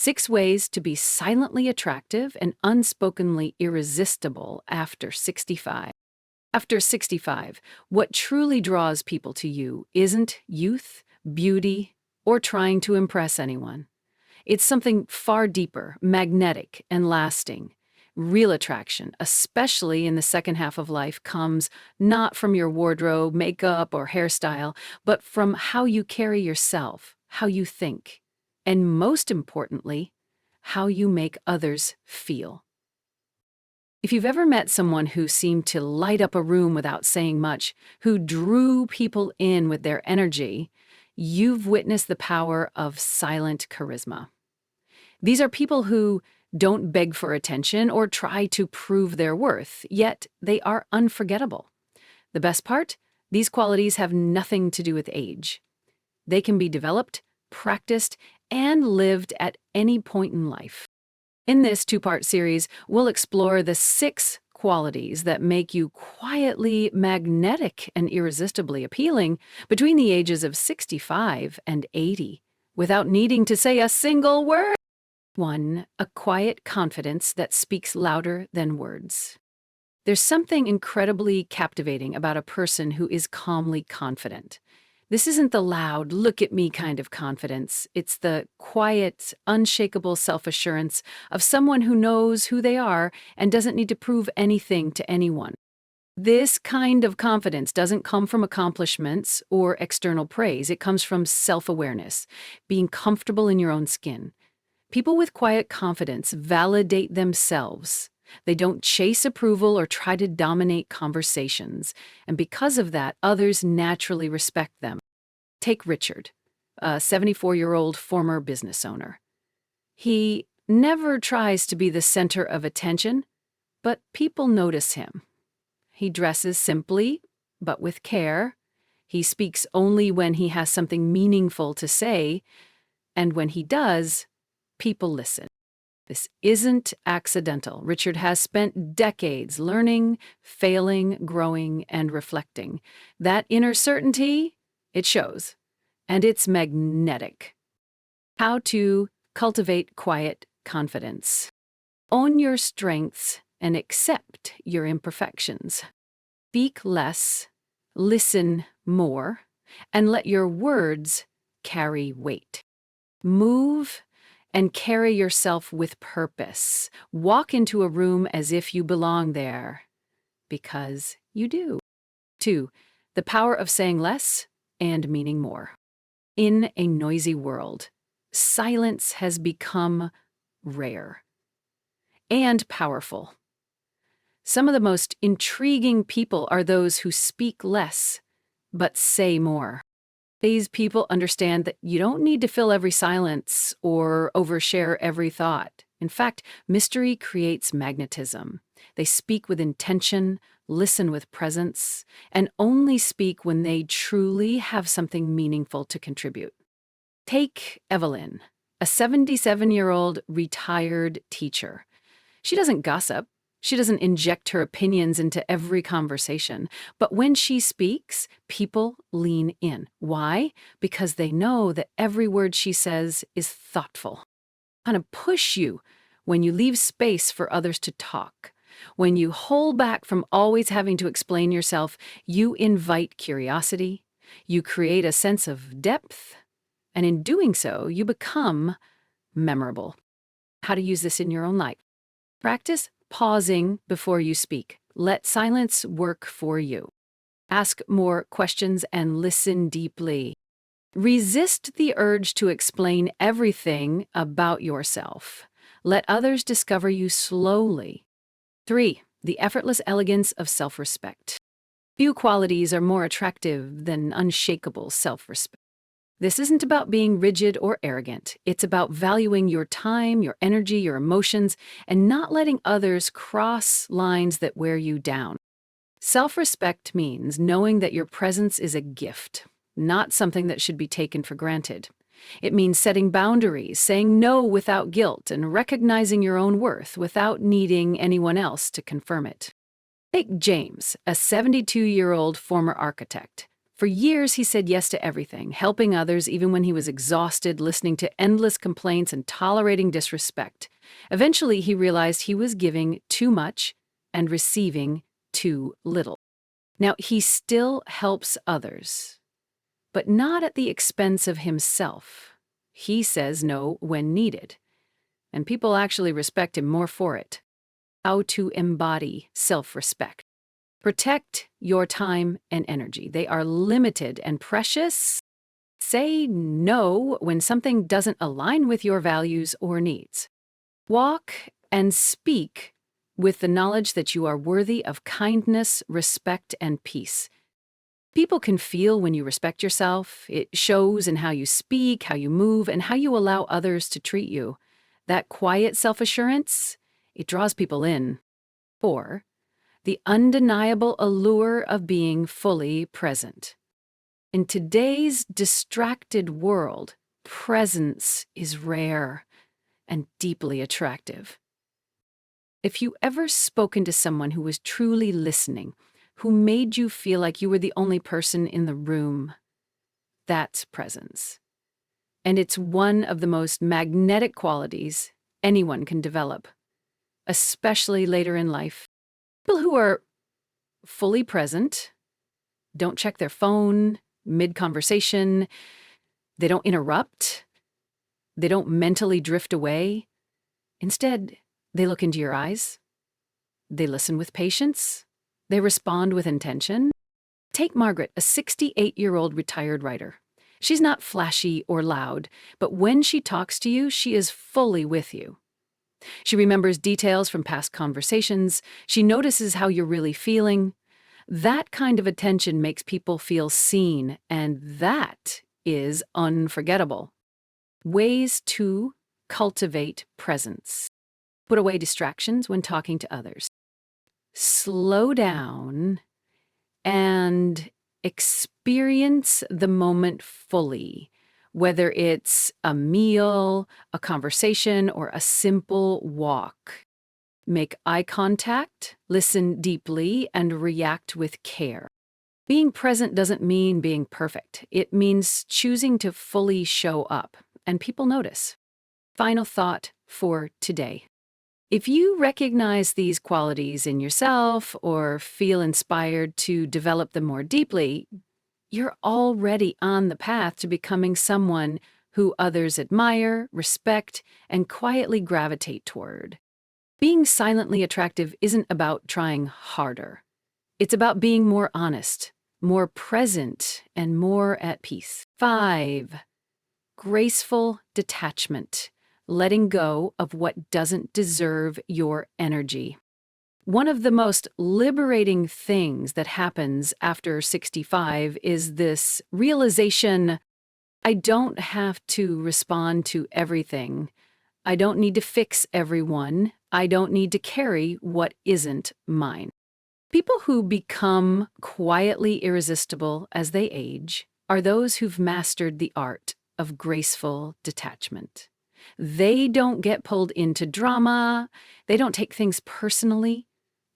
6 ways to be silently attractive and unspokenly irresistible after 65. After 65, what truly draws people to you isn't youth, beauty, or trying to impress anyone. It's something far deeper, magnetic, and lasting. Real attraction, especially in the second half of life, comes not from your wardrobe, makeup, or hairstyle, but from how you carry yourself, how you think, and most importantly, how you make others feel. If you've ever met someone who seemed to light up a room without saying much, who drew people in with their energy, you've witnessed the power of silent charisma. These are people who don't beg for attention or try to prove their worth, yet they are unforgettable. The best part? These qualities have nothing to do with age. They can be developed, practiced, and lived at any point in life. In this 2-part series, we'll explore the 6 qualities that make you quietly magnetic and irresistibly appealing between the ages of 65 and 80, without needing to say a single word. 1. A quiet confidence that speaks louder than words. There's something incredibly captivating about a person who is calmly confident. This isn't the loud, look-at-me kind of confidence. It's the quiet, unshakable self-assurance of someone who knows who they are and doesn't need to prove anything to anyone. This kind of confidence doesn't come from accomplishments or external praise. It comes from self-awareness, being comfortable in your own skin. People with quiet confidence validate themselves. They don't chase approval or try to dominate conversations, and because of that, others naturally respect them. Take Richard, a 74-year-old former business owner. He never tries to be the center of attention, but people notice him. He dresses simply, but with care. He speaks only when he has something meaningful to say, and when he does, people listen. This isn't accidental. Richard has spent decades learning, failing, growing, and reflecting. That inner certainty, it shows, and it's magnetic. How to cultivate quiet confidence. Own your strengths and accept your imperfections. Speak less, listen more, and let your words carry weight. Move and carry yourself with purpose. Walk into a room as if you belong there, because you do. 2. The power of saying less and meaning more. In a noisy world, silence has become rare and powerful. Some of the most intriguing people are those who speak less, but say more. These people understand that you don't need to fill every silence or overshare every thought. In fact, mystery creates magnetism. They speak with intention, listen with presence, and only speak when they truly have something meaningful to contribute. Take Evelyn, a 77-year-old retired teacher. She doesn't gossip. She doesn't inject her opinions into every conversation. But when she speaks, people lean in. Why? Because they know that every word she says is thoughtful. Kind of push you when you leave space for others to talk. When you hold back from always having to explain yourself, you invite curiosity, you create a sense of depth, and in doing so, you become memorable. How to use this in your own life. Practice pausing before you speak. Let silence work for you. Ask more questions and listen deeply. Resist the urge to explain everything about yourself. Let others discover you slowly. 3. The effortless elegance of self-respect. Few qualities are more attractive than unshakable self-respect. This isn't about being rigid or arrogant. It's about valuing your time, your energy, your emotions, and not letting others cross lines that wear you down. Self-respect means knowing that your presence is a gift, not something that should be taken for granted. It means setting boundaries, saying no without guilt, and recognizing your own worth without needing anyone else to confirm it. Take James, a 72-year-old former architect. For years, he said yes to everything, helping others even when he was exhausted, listening to endless complaints, and tolerating disrespect. Eventually, he realized he was giving too much and receiving too little. Now, he still helps others, but not at the expense of himself. He says no when needed, and people actually respect him more for it. How to embody self-respect. Protect your time and energy. They are limited and precious. Say no when something doesn't align with your values or needs. Walk and speak with the knowledge that you are worthy of kindness, respect, and peace. People can feel when you respect yourself. It shows in how you speak, how you move, and how you allow others to treat you. That quiet self-assurance, it draws people in. 4. The undeniable allure of being fully present. In today's distracted world, presence is rare and deeply attractive. If you ever spoken to someone who was truly listening, who made you feel like you were the only person in the room, that's presence. And it's one of the most magnetic qualities anyone can develop, especially later in life. People who are fully present don't check their phone mid-conversation, they don't interrupt, they don't mentally drift away. Instead, they look into your eyes, they listen with patience, they respond with intention. Take Margaret, a 68-year-old retired writer. She's not flashy or loud, but when she talks to you, she is fully with you. She remembers details from past conversations. She notices how you're really feeling. That kind of attention makes people feel seen, and that is unforgettable. Ways to cultivate presence. Put away distractions when talking to others. Slow down and experience the moment fully, whether it's a meal, a conversation, or a simple walk. Make eye contact, listen deeply, and react with care. Being present doesn't mean being perfect. It means choosing to fully show up, and people notice. Final thought for today. If you recognize these qualities in yourself or feel inspired to develop them more deeply, you're already on the path to becoming someone who others admire, respect, and quietly gravitate toward. Being silently attractive isn't about trying harder. It's about being more honest, more present, and more at peace. 5. Graceful detachment. Letting go of what doesn't deserve your energy. One of the most liberating things that happens after 65 is this realization: I don't have to respond to everything. I don't need to fix everyone. I don't need to carry what isn't mine. People who become quietly irresistible as they age are those who've mastered the art of graceful detachment. They don't get pulled into drama, they don't take things personally,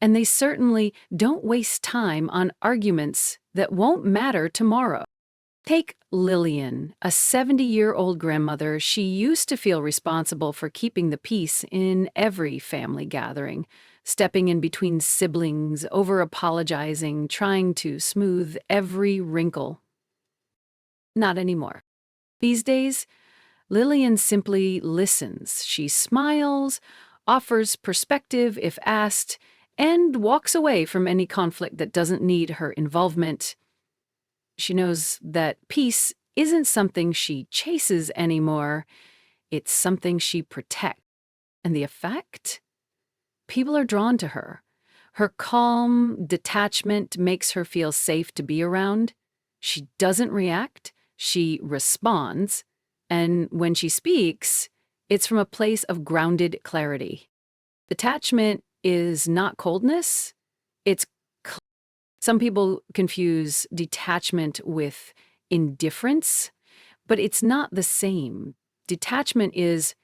and they certainly don't waste time on arguments that won't matter tomorrow. Take Lillian, a 70-year-old grandmother. She used to feel responsible for keeping the peace in every family gathering, stepping in between siblings, over-apologizing, trying to smooth every wrinkle. Not anymore. These days, Lillian simply listens. She smiles, offers perspective if asked, and walks away from any conflict that doesn't need her involvement. She knows that peace isn't something she chases anymore, it's something she protects. And the effect? People are drawn to her. Her calm detachment makes her feel safe to be around. She doesn't react, she responds. And when she speaks, it's from a place of grounded clarity. Detachment is not coldness, it's some people confuse detachment with indifference, but it's not the same. Detachment is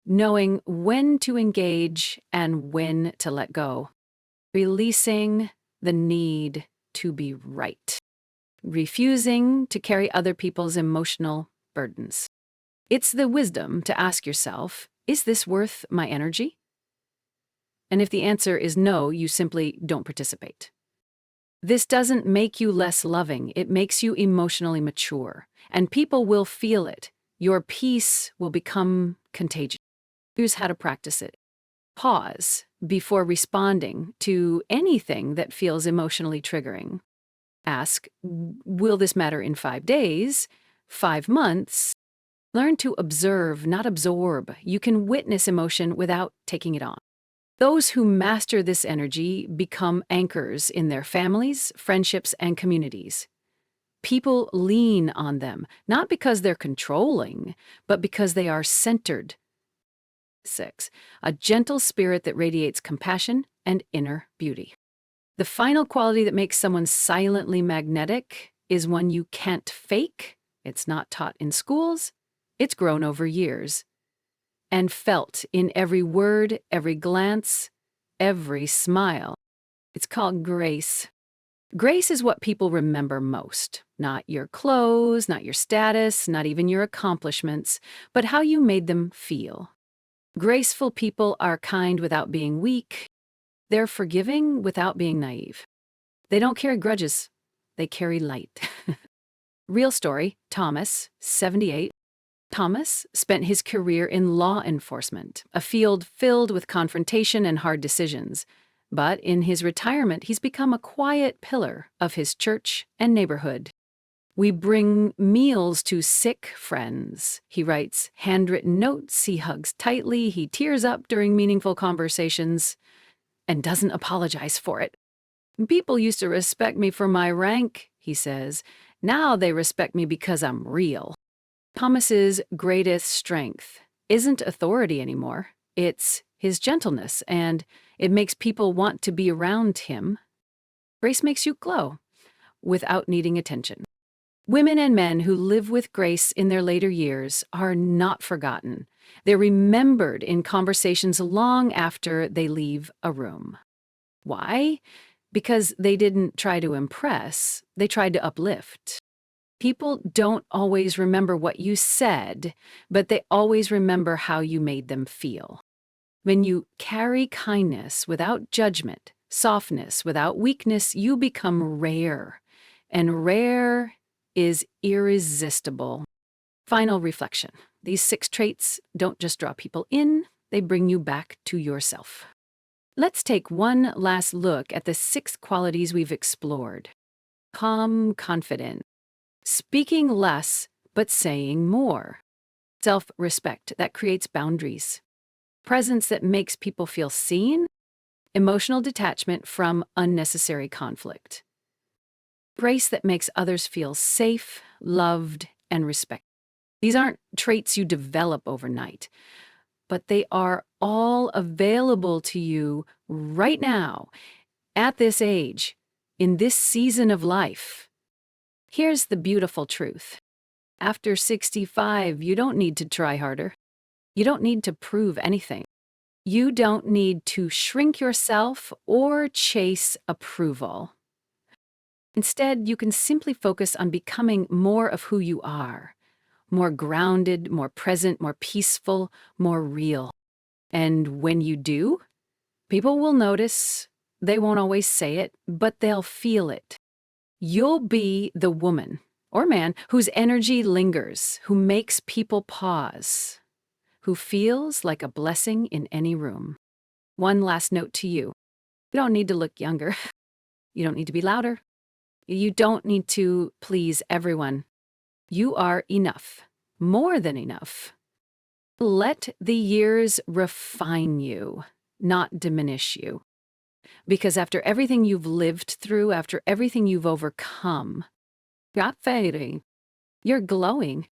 knowing when to engage and when to let go, releasing the need to be right. refusing to carry other people's emotional burdens. It's the wisdom to ask yourself, is this worth my energy? And if the answer is no, you simply don't participate. This doesn't make you less loving, it makes you emotionally mature, and people will feel it. Your peace will become contagious. Here's how to practice it. Pause before responding to anything that feels emotionally triggering. Ask, will this matter in 5 days, 5 months? Learn to observe, not absorb. You can witness emotion without taking it on. Those who master this energy become anchors in their families, friendships, and communities. People lean on them, not because they're controlling, but because they are centered. 6. A gentle spirit that radiates compassion and inner beauty. The final quality that makes someone silently magnetic is one you can't fake. It's not taught in schools. It's grown over years and felt in every word, every glance, every smile. It's called grace. Grace is what people remember most. Not your clothes, not your status, not even your accomplishments, but how you made them feel. Graceful people are kind without being weak. They're forgiving without being naive. They don't carry grudges. They carry light. Real story, Thomas, 78. Thomas spent his career in law enforcement, a field filled with confrontation and hard decisions. But in his retirement, he's become a quiet pillar of his church and neighborhood. We bring meals to sick friends. He writes handwritten notes, he hugs tightly, he tears up during meaningful conversations, and doesn't apologize for it. People used to respect me for my rank, he says. Now they respect me because I'm real. Thomas's greatest strength isn't authority anymore. It's his gentleness, and it makes people want to be around him. Grace makes you glow without needing attention. Women and men who live with grace in their later years are not forgotten. They're remembered in conversations long after they leave a room. Why? Because they didn't try to impress, they tried to uplift. People don't always remember what you said, but they always remember how you made them feel. When you carry kindness without judgment, softness without weakness, you become rare. And rare is irresistible. Final reflection. These 6 traits don't just draw people in, they bring you back to yourself. Let's take one last look at the 6 qualities we've explored. Calm, confident. Speaking less, but saying more. Self-respect that creates boundaries. Presence that makes people feel seen. Emotional detachment from unnecessary conflict. Grace that makes others feel safe, loved, and respected. These aren't traits you develop overnight, but they are all available to you right now, at this age, in this season of life. Here's the beautiful truth. After 65, you don't need to try harder. You don't need to prove anything. You don't need to shrink yourself or chase approval. Instead, you can simply focus on becoming more of who you are. More grounded, more present, more peaceful, more real. And when you do, people will notice. They won't always say it, but they'll feel it. You'll be the woman or man whose energy lingers, who makes people pause, who feels like a blessing in any room. One last note to you. You don't need to look younger. You don't need to be louder. You don't need to please everyone. You are enough, more than enough. Let the years refine you, not diminish you. Because after everything you've lived through, after everything you've overcome, you're not fading. You're glowing.